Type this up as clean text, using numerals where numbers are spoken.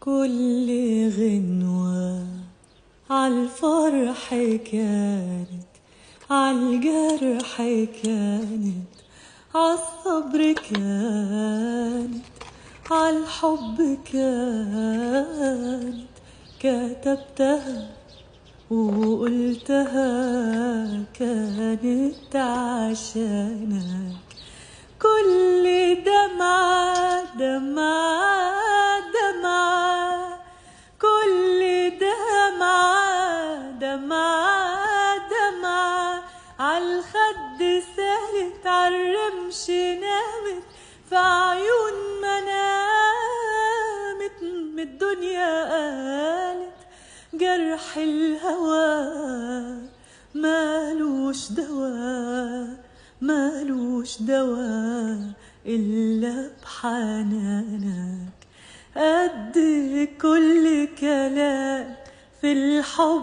كل غنوة عالفرح كانت، عالجرح كانت، عالصبر كانت، عالحب كانت. كتبتها وقلتها كانت عشانك. كل دمعة دمعة دمعة، كل دمعة دمعة دمعة، عالخد سالت عالرمش نامت، في عيون ما نامت من الدنيا قالت جرح الهوى مالوش دوا، مالوش دوا إلا بحنانك. قد كل كلام في الحب